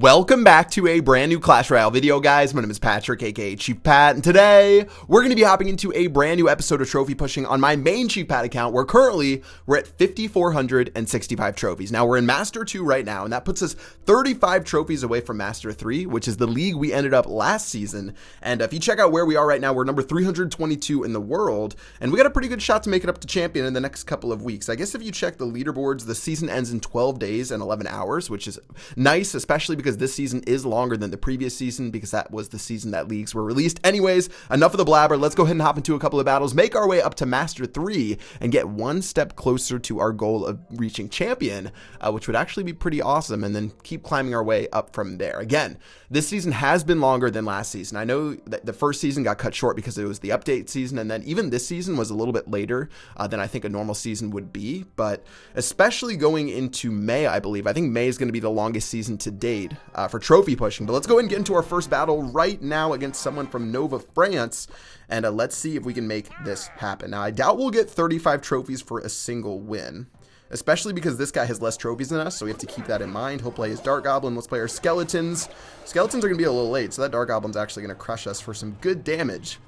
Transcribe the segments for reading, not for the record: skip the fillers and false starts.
Welcome back to a brand new Clash Royale video, guys. My name is Patrick, aka Chief Pat, and today we're going to be hopping into a brand new episode of trophy pushing on my main Chief Pat account, where currently we're at 5,465 trophies. Now, we're in Master 2 right now, and that puts us 35 trophies away from Master 3, which is the league we ended up last season. And if you check out where we are right now, we're number 322 in the world, and we got a pretty good shot to make it up to champion in the next couple of weeks. I guess if you check the leaderboards, the season ends in 12 days and 11 hours, which is nice, especially because this season is longer than the previous season, because that was the season that leagues were released. Anyways, enough of the blabber. Let's go ahead and hop into a couple of battles, make our way up to Master 3, and get one step closer to our goal of reaching champion, which would actually be pretty awesome, and then keep climbing our way up from there. Again, this season has been longer than last season. I know that the first season got cut short because it was the update season, and then even this season was a little bit later than I think a normal season would be, but especially going into May, I believe. I think May is going to be the longest season to date for trophy pushing. But let's go ahead and get into our first battle right now against someone from Nova, France, and let's see if we can make this happen. Now, I doubt we'll get 35 trophies for a single win, especially because this guy has less trophies than us, so we have to keep that in mind. He'll play his Dark Goblin. Let's play our Skeletons. Skeletons are going to be a little late, so that Dark Goblin's actually going to crush us for some good damage.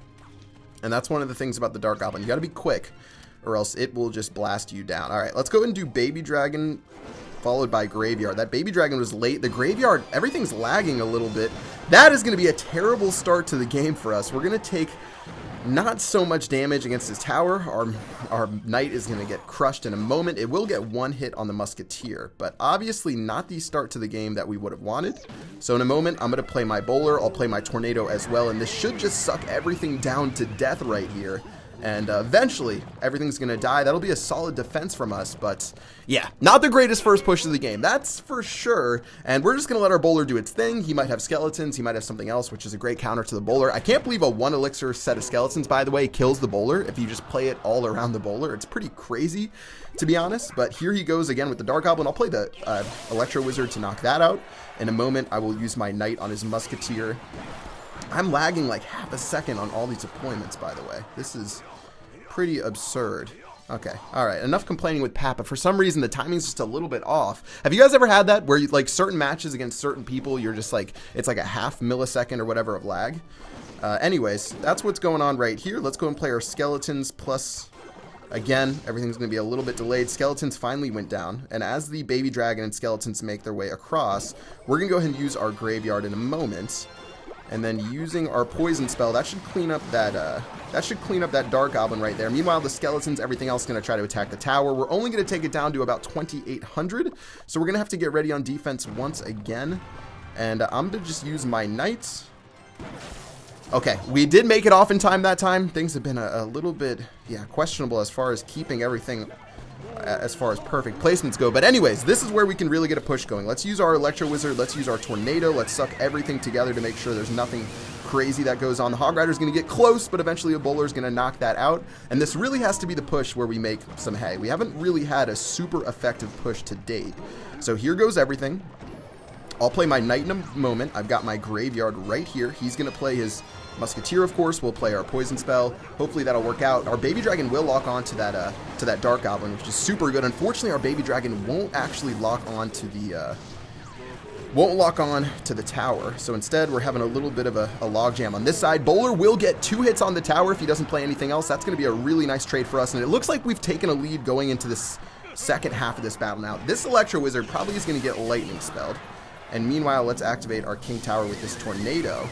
And that's one of the things about the Dark Goblin. You got to be quick, or else it will just blast you down. All right, let's go ahead and do Baby Dragon, followed by Graveyard. That Baby Dragon was late. The Graveyard, everything's lagging a little bit. That is going to be a terrible start to the game for us. We're going to take not so much damage against his tower. Our Knight is going to get crushed in a moment. It will get one hit on the Musketeer, but obviously not the start to the game that we would have wanted. So in a moment, I'm going to play my Bowler. I'll play my Tornado as well, and this should just suck everything down to death right here. And eventually, everything's going to die. That'll be a solid defense from us. But yeah, not the greatest first push of the game. That's for sure. And we're just going to let our Bowler do its thing. He might have Skeletons. He might have something else, which is a great counter to the Bowler. I can't believe a 1 elixir set of Skeletons, by the way, kills the Bowler if you just play it all around the Bowler. It's pretty crazy, to be honest. But here he goes again with the Dark Goblin. I'll play the Electro Wizard to knock that out. In a moment, I will use my Knight on his Musketeer. I'm lagging like half a second on all these deployments, by the way. This is pretty absurd. Okay, all right, enough complaining with Pat, but for some reason the timing's just a little bit off. Have you guys ever had that where you, like, certain matches against certain people, you're just like, it's like a half millisecond or whatever of lag? Anyways, that's what's going on right here. Let's go and play our Skeletons plus, again, everything's going to be a little bit delayed. Skeletons finally went down, and as the Baby Dragon and Skeletons make their way across, we're going to go ahead and use our Graveyard in a moment. And then using our Poison Spell, that should clean up that Dark Goblin right there. Meanwhile, the Skeletons, everything else is going to try to attack the tower. We're only going to take it down to about 2,800. So we're going to have to get ready on defense once again. And I'm going to just use my Knights. Okay, we did make it off in time that time. Things have been a little bit, yeah, questionable as far as keeping everything as far as perfect placements go. But anyways, this is where we can really get a push going. Let's use our Electro Wizard. Let's use our Tornado. Let's suck everything together to make sure there's nothing crazy that goes on. The Hog Rider's going to get close, but eventually a Bowler's going to knock that out. And this really has to be the push where we make some hay. We haven't really had a super effective push to date. So here goes everything. I'll play my Knight in a moment. I've got my Graveyard right here. He's going to play his Musketeer, of course. We'll play our Poison Spell. Hopefully that'll work out. Our Baby Dragon will lock on to that Dark Goblin, which is super good. Unfortunately, our Baby Dragon won't actually lock on to the tower. So instead, we're having a little bit of a logjam on this side. Bowler will get 2 hits on the tower if he doesn't play anything else. That's going to be a really nice trade for us, and it looks like we've taken a lead going into this second half of this battle now. This Electro Wizard probably is going to get Lightning Spelled. And meanwhile, let's activate our King Tower with this Tornado.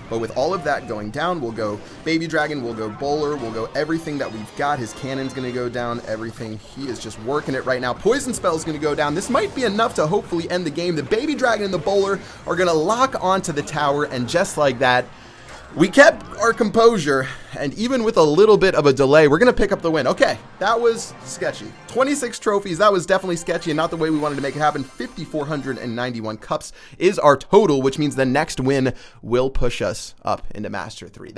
But with all of that going down, we'll go Baby Dragon, we'll go Bowler, we'll go everything that we've got. His cannon's going to go down, everything. He is just working it right now. Poison Spell's going to go down. This might be enough to hopefully end the game. The Baby Dragon and the Bowler are going to lock onto the tower, and just like that, we kept our composure, and even with a little bit of a delay, we're going to pick up the win. Okay, that was sketchy. 26 trophies, that was definitely sketchy and not the way we wanted to make it happen. 5,491 cups is our total, which means the next win will push us up into Master 3.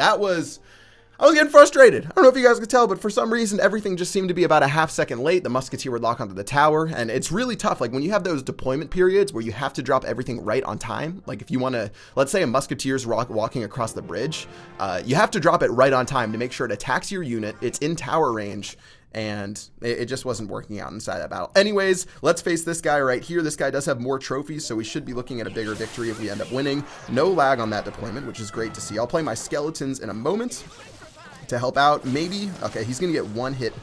I was getting frustrated. I don't know if you guys could tell, but for some reason, everything just seemed to be about a half second late. The Musketeer would lock onto the tower, and it's really tough. Like, when you have those deployment periods where you have to drop everything right on time, like if you want to, let's say a Musketeer's walking across the bridge, you have to drop it right on time to make sure it attacks your unit, it's in tower range, and it just wasn't working out inside that battle. Anyways, let's face this guy right here. This guy does have more trophies, so we should be looking at a bigger victory if we end up winning. No lag on that deployment, which is great to see. I'll play my skeletons in a moment to help out. Maybe, okay, he's going to get 1 hit,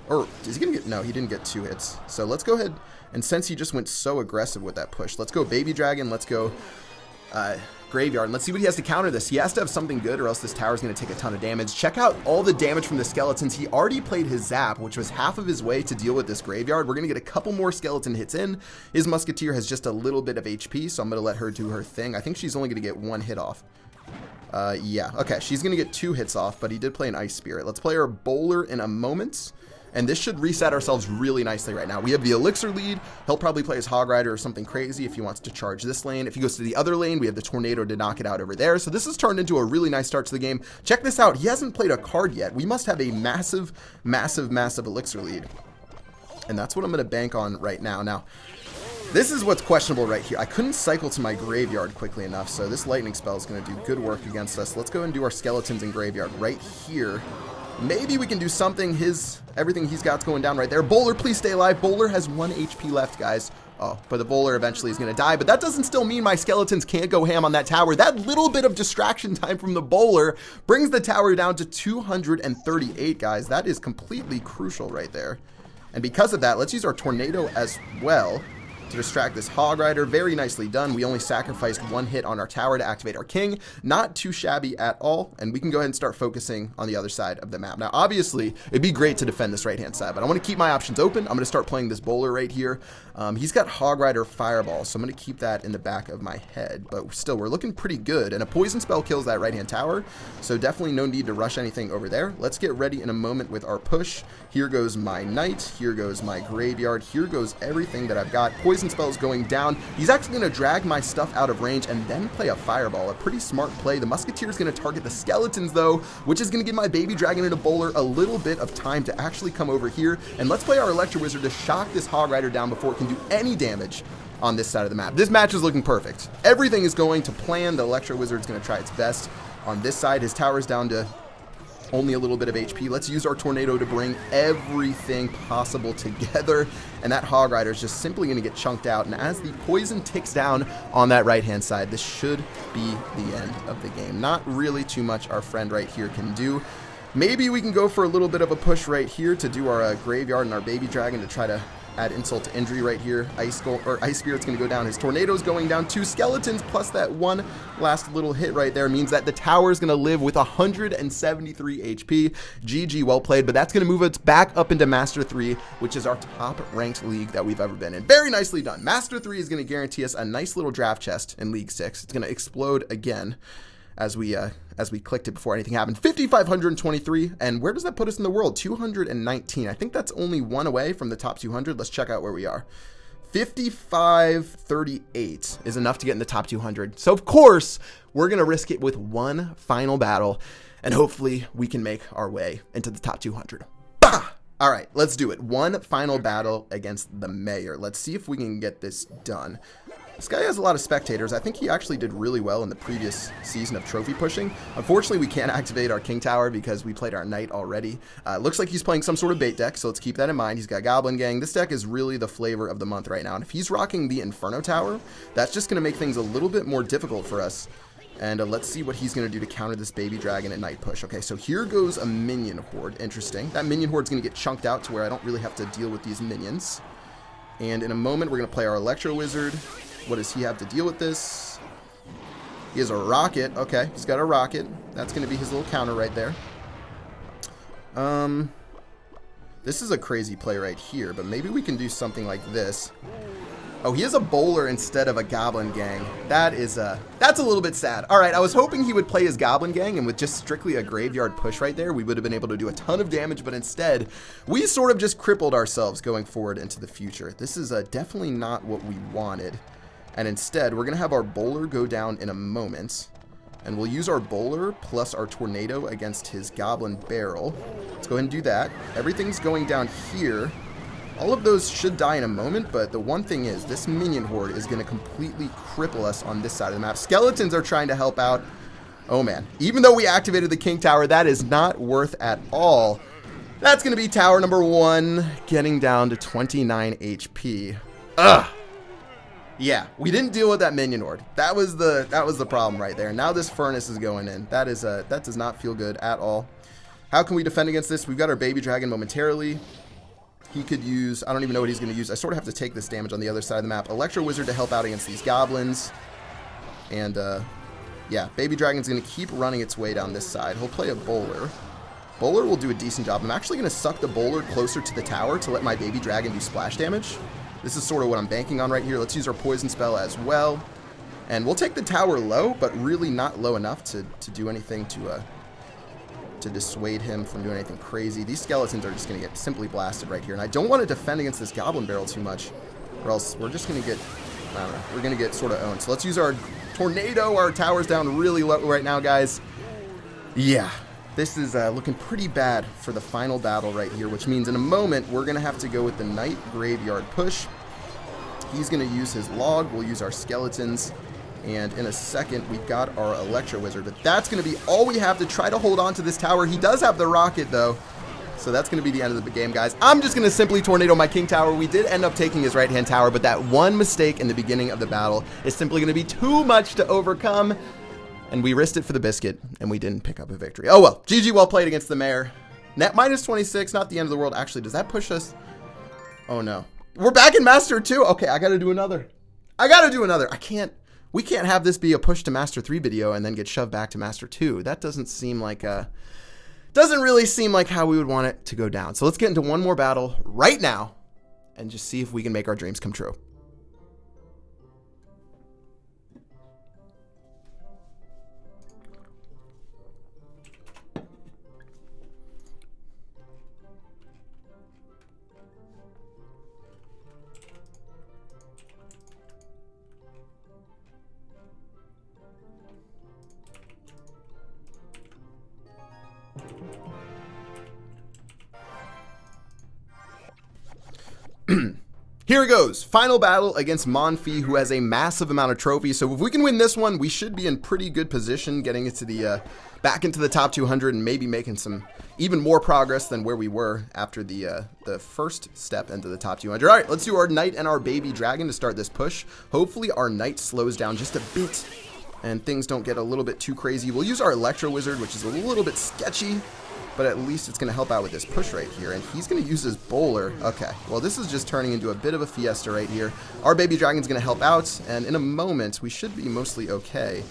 or is he going to get, no, he didn't get 2 hits. So let's go ahead, and since he just went so aggressive with that push, let's go Baby Dragon, let's go Graveyard, and let's see what he has to counter this. He has to have something good or else this tower is going to take a ton of damage. Check out all the damage from the skeletons. He already played his zap, which was half of his way to deal with this Graveyard. We're going to get a couple more skeleton hits in. His Musketeer has just a little bit of HP, so I'm going to let her do her thing. I think she's only going to get 1 hit off. Yeah, okay, she's going to get 2 hits off, but he did play an Ice Spirit. Let's play our Bowler in a moment. And this should reset ourselves really nicely right now. We have the Elixir lead. He'll probably play his Hog Rider or something crazy if he wants to charge this lane. If he goes to the other lane, we have the Tornado to knock it out over there. So this has turned into a really nice start to the game. Check this out. He hasn't played a card yet. We must have a massive, massive, massive Elixir lead. And that's what I'm going to bank on right now. Now, this is what's questionable right here. I couldn't cycle to my Graveyard quickly enough, so this Lightning spell is going to do good work against us. Let's go and do our Skeletons in Graveyard right here. Maybe we can do something. Everything he's got's going down right there. Bowler, please stay alive. Bowler has 1 HP left, guys. Oh, but the Bowler eventually is going to die. But that doesn't still mean my Skeletons can't go ham on that tower. That little bit of distraction time from the Bowler brings the tower down to 238, guys. That is completely crucial right there. And because of that, let's use our Tornado as well to distract this Hog Rider. Very nicely done. We only sacrificed 1 hit on our tower to activate our king. Not too shabby at all. And we can go ahead and start focusing on the other side of the map. Now, obviously, it'd be great to defend this right-hand side, but I want to keep my options open. I'm going to start playing this Bowler right here. He's got Hog Rider Fireball, so I'm going to keep that in the back of my head. But still, we're looking pretty good. And a Poison Spell kills that right-hand tower, so definitely no need to rush anything over there. Let's get ready in a moment with our push. Here goes my Knight. Here goes my Graveyard. Here goes everything that I've got. Poison Spell is going down. He's actually going to drag my stuff out of range and then play a Fireball. A pretty smart play. The Musketeer is going to target the Skeletons, though, which is going to give my Baby Dragon and a Bowler a little bit of time to actually come over here. And let's play our Electro Wizard to shock this Hog Rider down before it can do any damage on this side of the map. This match is looking perfect. Everything is going to plan. The Electro Wizard is going to try its best on this side. His tower is down to only a little bit of HP. Let's use our Tornado to bring everything possible together. And that Hog Rider is just simply going to get chunked out. And as the poison ticks down on that right-hand side, this should be the end of the game. Not really too much our friend right here can do. Maybe we can go for a little bit of a push right here to do our Graveyard and our Baby Dragon to try to add insult to injury right here. Ice Spirit's going to go down. His Tornado's going down. 2 Skeletons plus that 1 last little hit right there means that the tower is going to live with 173 HP. GG, well played, but that's going to move us back up into Master 3, which is our top ranked league that we've ever been in. Very nicely done. Master 3 is going to guarantee us a nice little draft chest in League 6. It's going to explode again as we clicked it before anything happened. 5,523, and where does that put us in the world? 219. I think that's only 1 away from the top 200. Let's check out where we are. 5538 is enough to get in the top 200. So of course, we're gonna risk it with 1 final battle, and hopefully we can make our way into the top 200. Bah! All right, let's do it. 1 final battle against the Mayor. Let's see if we can get this done. This guy has a lot of spectators. I think he actually did really well in the previous season of trophy pushing. Unfortunately, we can't activate our King Tower because we played our Knight already. Looks like he's playing some sort of bait deck, so let's keep that in mind. He's got Goblin Gang. This deck is really the flavor of the month right now. And if he's rocking the Inferno Tower, that's just going to make things a little bit more difficult for us. And let's see what he's going to do to counter this Baby Dragon at Knight push. Okay, so here goes a Minion Horde. Interesting. That Minion Horde is going to get chunked out to where I don't really have to deal with these minions. And in a moment, we're going to play our Electro Wizard. What does he have to deal with this? He has a rocket. Okay, he's got a rocket. That's going to be his little counter right there. This is a crazy play right here, but maybe we can do something like this. Oh, he has a Bowler instead of a Goblin Gang. That's a little bit sad. All right, I was hoping he would play his Goblin Gang, and with just strictly a Graveyard push right there, we would have been able to do a ton of damage, but instead, we sort of just crippled ourselves going forward into the future. This is definitely not what we wanted. And instead, we're going to have our Bowler go down in a moment. And we'll use our Bowler plus our Tornado against his Goblin Barrel. Let's go ahead and do that. Everything's going down here. All of those should die in a moment, but the one thing is, this Minion Horde is going to completely cripple us on this side of the map. Skeletons are trying to help out. Oh man. Even though we activated the King Tower, that is not worth at all. That's going to be tower number 1, getting down to 29 HP. Ugh. Yeah, we didn't deal with that minion horde. That was the problem right there. Now this furnace is going in. That does not feel good at all. How can we defend against this? We've got our baby dragon momentarily. He could use, I don't even know what he's going to use. I sort of have to take this damage on the other side of the map. Electro Wizard to help out against these goblins. And yeah, baby dragon's going to keep running its way down this side. He'll play a bowler. Bowler will do a decent job. I'm actually going to suck the bowler closer to the tower to let my baby dragon do splash damage. This is sort of what I'm banking on right here. Let's use our poison spell as well. And we'll take the tower low, but really not low enough to do anything to dissuade him from doing anything crazy. These skeletons are just going to get simply blasted right here. And I don't want to defend against this goblin barrel too much, or else we're just going to get, I don't know, we're going to get sort of owned. So let's use our tornado. Our tower's down really low right now, guys. Yeah. This is looking pretty bad for the final battle right here, which means in a moment we're going to have to go with the Knight Graveyard push. He's going to use his log. We'll use our skeletons. And in a second, we've got our Electro Wizard. But that's going to be all we have to try to hold on to this tower. He does have the rocket, though. So that's going to be the end of the game, guys. I'm just going to simply tornado my King Tower. We did end up taking his right-hand tower, but that one mistake in the beginning of the battle is simply going to be too much to overcome. And we risked it for the biscuit, and we didn't pick up a victory. Oh, well. GG, well played against the mayor. Net minus 26, not the end of the world. Actually, does that push us? Oh, no. We're back in Master 2. Okay, I got to do another. We can't have this be a push to Master 3 video and then get shoved back to Master 2. That doesn't seem like doesn't really seem like how we would want it to go down. So let's get into one more battle right now and just see if we can make our dreams come true. Here it goes. Final battle against Monfy, who has a massive amount of trophies. So if we can win this one, we should be in pretty good position getting into the back into the top 200 and maybe making some even more progress than where we were after the first step into the top 200. All right, let's do our Knight and our baby dragon to start this push. Hopefully our Knight slows down just a bit and things don't get a little bit too crazy. We'll use our Electro Wizard, which is a little bit sketchy, but at least it's going to help out with this push right here. And he's going to use his bowler. Okay, well, this is just turning into a bit of a fiesta right here. Our baby dragon's going to help out, and in a moment, we should be mostly okay.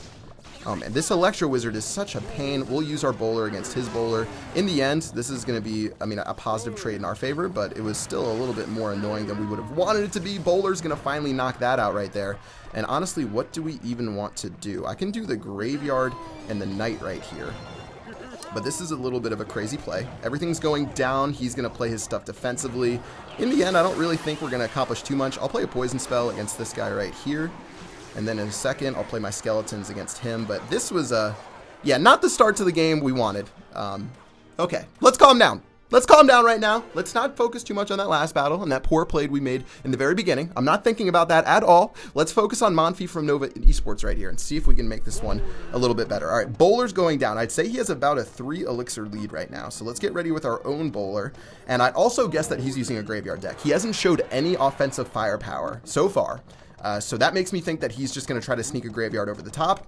And this Electro Wizard is such a pain. We'll use our bowler against his bowler. In the end, this is going to be, I mean, a positive trade in our favor, but it was still a little bit more annoying than we would have wanted it to be. Bowler's going to finally knock that out right there. And honestly, what do we even want to do? I can do the Graveyard and the Knight right here. But this is a little bit of a crazy play. Everything's going down. He's going to play his stuff defensively. In the end, I don't really think we're going to accomplish too much. I'll play a poison spell against this guy right here. And then in a second, I'll play my skeletons against him. But this was, yeah, not the start to the game we wanted. Okay, let's calm down. Let's calm down right now. Let's not focus too much on that last battle and that poor play we made in the very beginning. I'm not thinking about that at all. Let's focus on Monfy from Nova Esports right here and see if we can make this one a little bit better. All right, Bowler's going down. I'd say he has about a 3 elixir lead right now. So let's get ready with our own Bowler. And I'd also guess that he's using a Graveyard deck. He hasn't showed any offensive firepower so far. So that makes me think that he's just going to try to sneak a Graveyard over the top.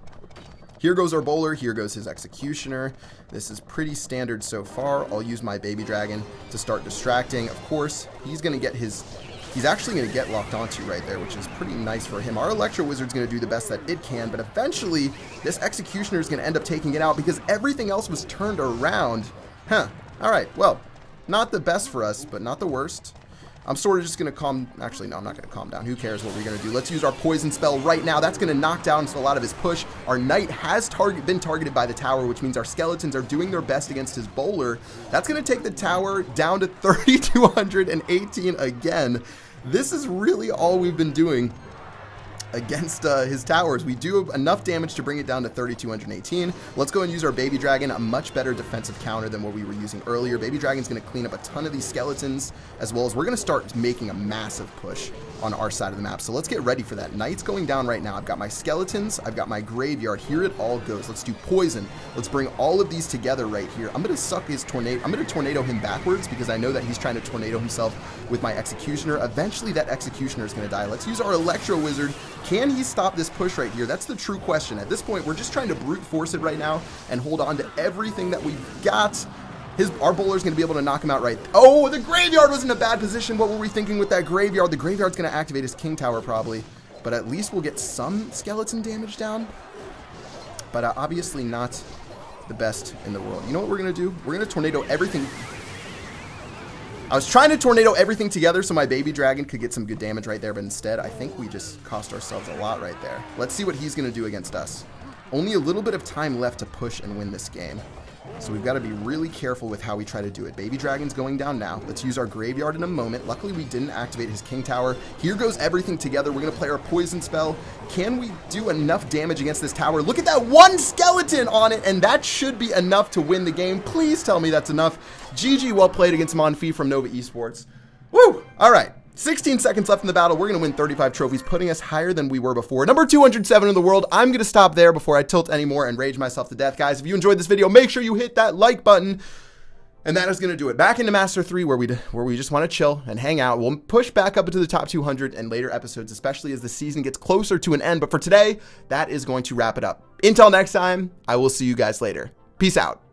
Here goes our Bowler, here goes his Executioner. This is pretty standard so far. I'll use my Baby Dragon to start distracting. Of course, he's going to get his... He's actually going to get locked onto right there, which is pretty nice for him. Our Electro Wizard's going to do the best that it can, but eventually, this Executioner is going to end up taking it out because everything else was turned around. Huh. Alright, well, not the best for us, but not the worst. I'm sort of just going to calm... Actually, no, I'm not going to calm down. Who cares what we're going to do? Let's use our poison spell right now. That's going to knock down a lot of his push. Our Knight has been targeted by the tower, which means our skeletons are doing their best against his Bowler. That's going to take the tower down to 3,218 again. This is really all we've been doing against his towers. We do enough damage to bring it down to 3,218. Let's go and use our Baby Dragon, a much better defensive counter than what we were using earlier. Baby Dragon's going to clean up a ton of these skeletons, as well as we're going to start making a massive push on our side of the map. So let's get ready for that. Knight's going down right now. I've got my skeletons. I've got my graveyard. Here it all goes. Let's do poison. Let's bring all of these together right here. I'm going to suck his tornado. I'm going to tornado him backwards because I know that he's trying to tornado himself with my executioner. Eventually that executioner is going to die. Let's use our electro wizard. Can he stop this push right here? That's the true question. At this point, we're just trying to brute force it right now and hold on to everything that we've got. Our bowler's going to be able to knock him out right. Oh, the graveyard was in a bad position. What were we thinking with that graveyard? The graveyard's going to activate his king tower probably, but at least we'll get some skeleton damage down. But obviously not the best in the world. You know what we're going to do? We're going to tornado everything. I was trying to tornado everything together so my Baby Dragon could get some good damage right there, but instead I think we just cost ourselves a lot right there. Let's see what he's going to do against us. Only a little bit of time left to push and win this game. So we've got to be really careful with how we try to do it. Baby Dragon's going down now. Let's use our graveyard in a moment. Luckily, we didn't activate his king tower. Here goes everything together. We're going to play our poison spell. Can we do enough damage against this tower? Look at that one skeleton on it, and that should be enough to win the game. Please tell me that's enough. GG, well played against Monfi from Nova Esports. Woo! All right. 16 seconds left in the battle. We're going to win 35 trophies, putting us higher than we were before. Number 207 in the world. I'm going to stop there before I tilt anymore and rage myself to death. Guys, if you enjoyed this video, make sure you hit that like button. And that is going to do it. Back into Master 3 where we just want to chill and hang out. We'll push back up into the top 200 in later episodes, especially as the season gets closer to an end. But for today, that is going to wrap it up. Until next time, I will see you guys later. Peace out.